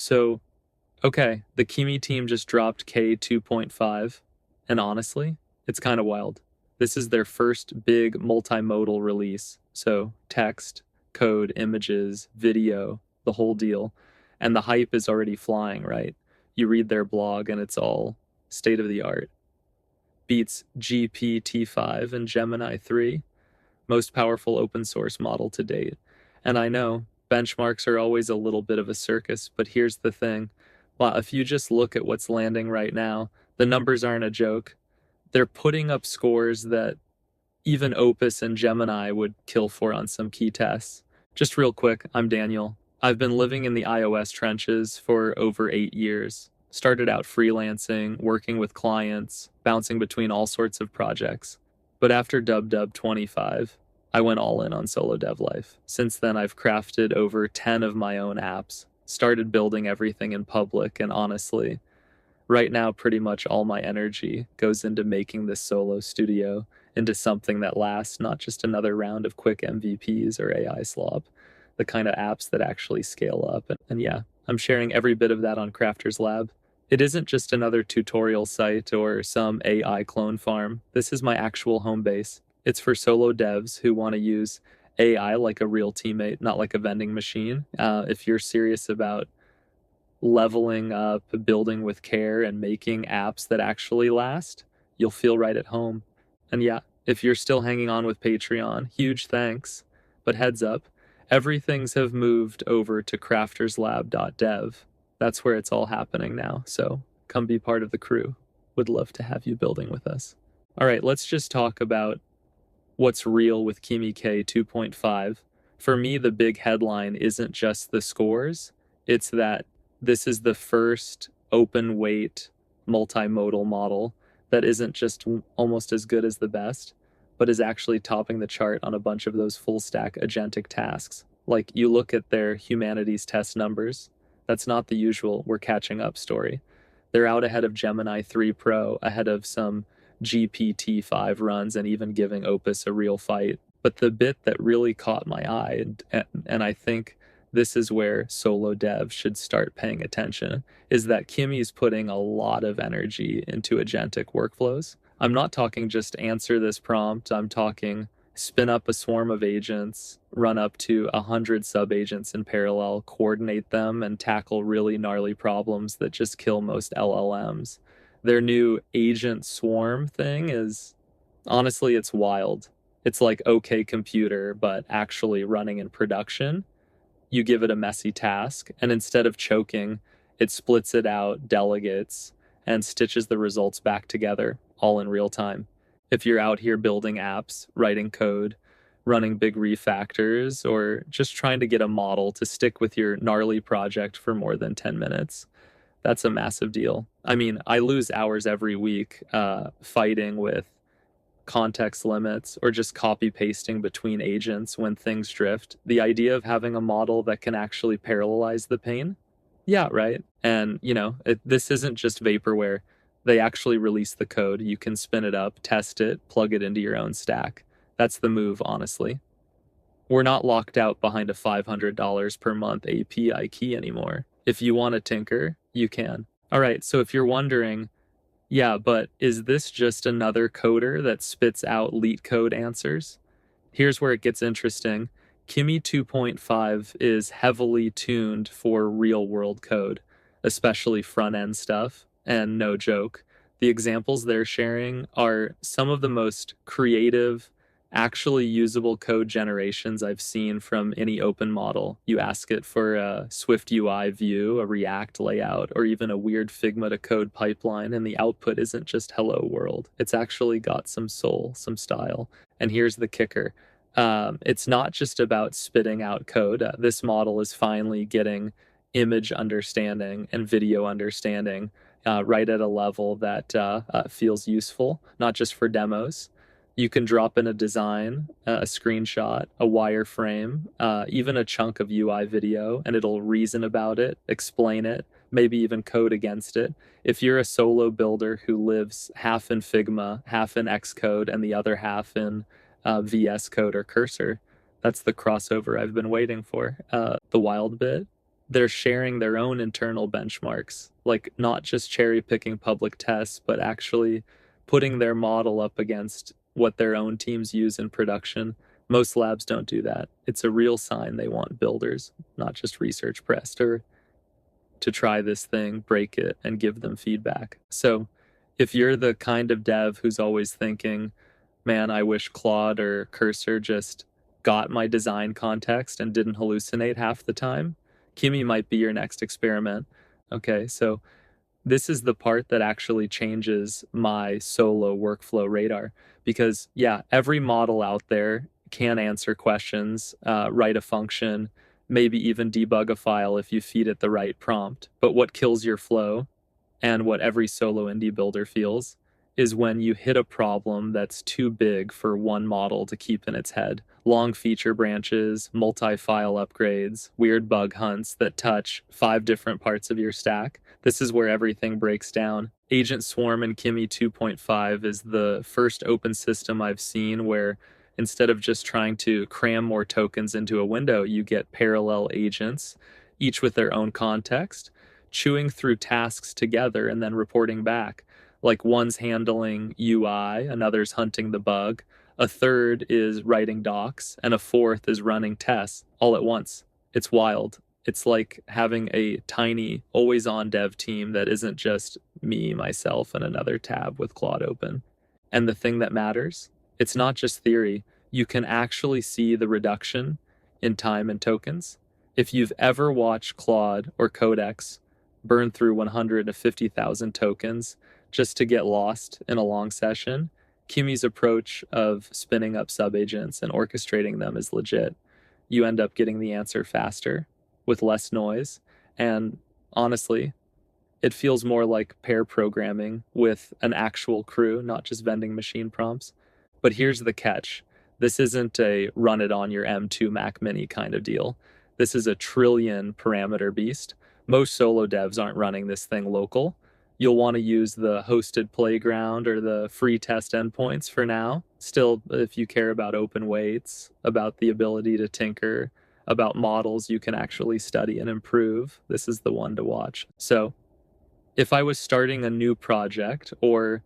So, okay, the Kimi team just dropped K 2.5, and honestly, it's kind of wild. This is their first big multimodal release. So, text, code, images, video, the whole deal. And the hype is already flying, right? You read their blog and it's all state of the art. Beats GPT-5 and Gemini 3, most powerful open source model to date. And I know benchmarks are always a little bit of a circus, but here's the thing. Well, if you just look at what's landing right now, the numbers aren't a joke. They're putting up scores that even Opus and Gemini would kill for on some key tests. Just real quick, I'm Daniel. I've been living in the iOS trenches for over 8 years. Started out freelancing, working with clients, bouncing between all sorts of projects. But after Dub 25, I went all in on solo dev life. Since then, I've crafted over 10 of my own apps, started building everything in public, and honestly, right now, pretty much all my energy goes into making this solo studio into something that lasts, not just another round of quick MVPs or AI slop, the kind of apps that actually scale up. And yeah, I'm sharing every bit of that on Crafters Lab. It isn't just another tutorial site or some AI clone farm. This is my actual home base. It's for solo devs who want to use AI like a real teammate, not like a vending machine. If you're serious about leveling up, building with care, and making apps that actually last, you'll feel right at home. And yeah, if you're still hanging on with Patreon, huge thanks. But heads up, everything's have moved over to crafterslab.dev. That's where it's all happening now, so come be part of the crew. Would love to have you building with us. All right, let's just talk about what's real with Kimi K 2.5. For me, the big headline isn't just the scores, it's that this is the first open weight multimodal model that isn't just almost as good as the best, but is actually topping the chart on a bunch of those full stack agentic tasks. Like, you look at their humanities test numbers, that's not the usual we're catching up story. They're out ahead of Gemini 3 Pro, ahead of some GPT-5 runs, and even giving Opus a real fight. But the bit that really caught my eye, and I think this is where solo dev should start paying attention, is that Kimi's putting a lot of energy into agentic workflows. I'm not talking just answer this prompt, I'm talking spin up a swarm of agents, run up to 100 sub-agents in parallel, coordinate them, and tackle really gnarly problems that just kill most LLMs. Their new agent swarm thing is, honestly, it's wild. It's like OK Computer, but actually running in production. You give it a messy task, and instead of choking, it splits it out, delegates, and stitches the results back together, all in real time. If you're out here building apps, writing code, running big refactors, or just trying to get a model to stick with your gnarly project for more than 10 minutes, that's a massive deal. I mean, I lose hours every week fighting with context limits or just copy pasting between agents when things drift. The idea of having a model that can actually parallelize the pain, yeah, right. And this isn't just vaporware. They actually release the code. You can spin it up, test it, plug it into your own stack. That's the move, honestly. We're not locked out behind a $500 per month API key anymore. If you want to tinker, you can. All right, so if you're wondering, yeah, but is this just another coder that spits out leet code answers? Here's where it gets interesting. Kimi 2.5 is heavily tuned for real-world code, especially front-end stuff, and no joke, the examples they're sharing are some of the most creative, actually usable code generations I've seen from any open model. You ask it for a Swift UI view, a React layout, or even a weird Figma to code pipeline, and the output isn't just hello world. It's actually got some soul, some style. And here's the kicker. It's not just about spitting out code. This model is finally getting image understanding and video understanding right at a level that feels useful, not just for demos. You can drop in a design, a screenshot, a wireframe, even a chunk of UI video, and it'll reason about it, explain it, maybe even code against it. If you're a solo builder who lives half in Figma, half in Xcode, and the other half in VS Code or Cursor, that's the crossover I've been waiting for. The wild bit, they're sharing their own internal benchmarks, like not just cherry picking public tests, but actually putting their model up against what their own teams use in production. Most labs don't do that. It's a real sign they want builders, not just research pressed, or to try this thing, break it, and give them feedback. So if you're the kind of dev who's always thinking, man, I wish Claude or Cursor just got my design context and didn't hallucinate half the time, Kimi might be your next experiment. Okay, so this is the part that actually changes my solo workflow radar because, yeah, every model out there can answer questions, write a function, maybe even debug a file if you feed it the right prompt. But what kills your flow and what every solo indie builder feels is when you hit a problem that's too big for one model to keep in its head. Long feature branches, multi-file upgrades, weird bug hunts that touch 5 different parts of your stack. This is where everything breaks down. Agent Swarm in Kimi 2.5 is the first open system I've seen where instead of just trying to cram more tokens into a window, you get parallel agents, each with their own context, chewing through tasks together and then reporting back. Like one's handling UI, another's hunting the bug, a third is writing docs, and a fourth is running tests all at once. It's wild. It's like having a tiny, always on dev team that isn't just me, myself, and another tab with Claude open. And the thing that matters, it's not just theory. You can actually see the reduction in time and tokens. If you've ever watched Claude or Codex burn through 150,000 tokens just to get lost in a long session, Kimi's approach of spinning up subagents and orchestrating them is legit. You end up getting the answer faster with less noise, and honestly, it feels more like pair programming with an actual crew, not just vending machine prompts. But here's the catch. This isn't a run it on your M2 Mac Mini kind of deal. This is a trillion parameter beast. Most solo devs aren't running this thing local. You'll want to use the hosted playground or the free test endpoints for now. Still, if you care about open weights, about the ability to tinker, about models you can actually study and improve, this is the one to watch. So, if I was starting a new project or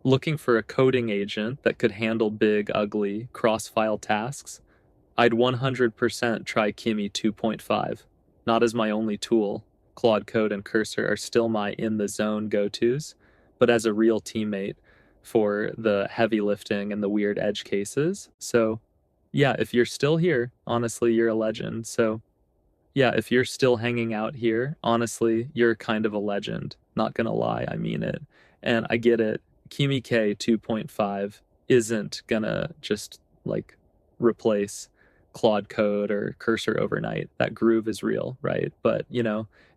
looking for a coding agent that could handle big, ugly, cross-file tasks, I'd 100% try Kimi 2.5. Not as my only tool. Claude Code and Cursor are still my in-the-zone go-tos, but as a real teammate for the heavy lifting and the weird edge cases. So, yeah, if you're still here, honestly, you're a legend. So, yeah, if you're still hanging out here, honestly, you're kind of a legend. Not gonna lie, I mean it. And I get it. Kimi K 2.5 isn't gonna just like replace Claude Code or Cursor overnight. That groove is real, right? But,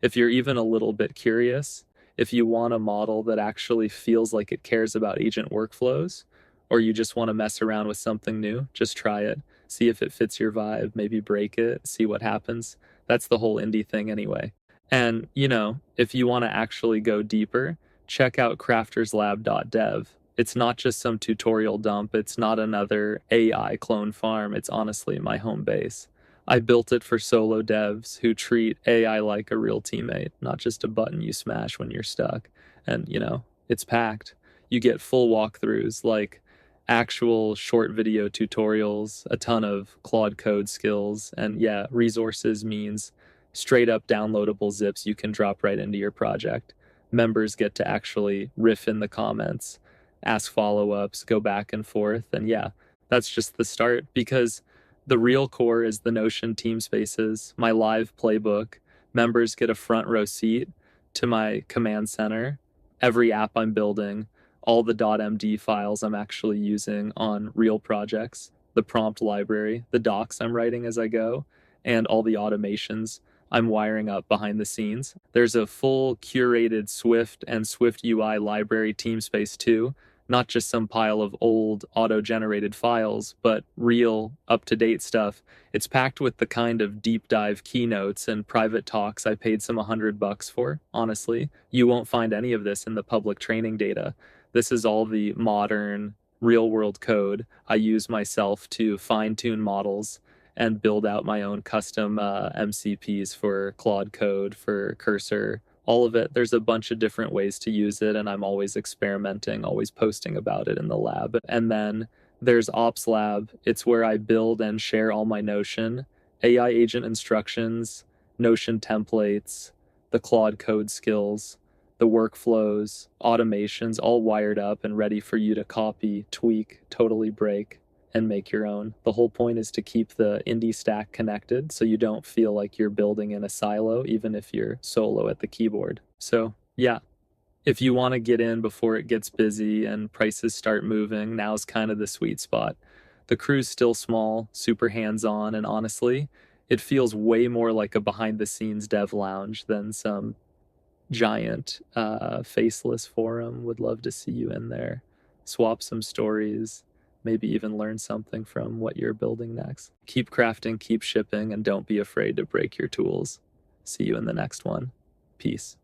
if you're even a little bit curious, if you want a model that actually feels like it cares about agent workflows, or you just want to mess around with something new, just try it. See if it fits your vibe, maybe break it, see what happens. That's the whole indie thing anyway. And, if you want to actually go deeper, check out crafterslab.dev. It's not just some tutorial dump. It's not another AI clone farm. It's honestly my home base. I built it for solo devs who treat AI like a real teammate, not just a button you smash when you're stuck. And, it's packed. You get full walkthroughs, like actual short video tutorials, a ton of Claude Code skills, and yeah, resources means straight up downloadable zips you can drop right into your project. Members get to actually riff in the comments, ask follow-ups, go back and forth, and yeah, that's just the start because the real core is the Notion teamspaces, my live playbook. Members get a front row seat to my command center, every app I'm building, all the .md files I'm actually using on real projects, the prompt library, the docs I'm writing as I go, and all the automations I'm wiring up behind the scenes. There's a full curated Swift and Swift UI library teamspace too, not just some pile of old auto-generated files, but real, up-to-date stuff. It's packed with the kind of deep dive keynotes and private talks I paid some $100 for, honestly. You won't find any of this in the public training data. This is all the modern, real-world code I use myself to fine-tune models and build out my own custom MCPs for Claude code, for Cursor, all of it. There's a bunch of different ways to use it, and I'm always experimenting, always posting about it in the lab. And then there's Ops Lab. It's where I build and share all my Notion, AI agent instructions, Notion templates, the Claude code skills, the workflows, automations, all wired up and ready for you to copy, tweak, totally break, and make your own. The whole point is to keep the indie stack connected so you don't feel like you're building in a silo, even if you're solo at the keyboard. So, yeah, if you want to get in before it gets busy and prices start moving, now's kind of the sweet spot. The crew's still small, super hands-on, and honestly, it feels way more like a behind-the-scenes dev lounge than some giant faceless forum. Would love to see you in there. Swap some stories, maybe even learn something from what you're building next. Keep crafting, keep shipping, and don't be afraid to break your tools. See you in the next one. Peace.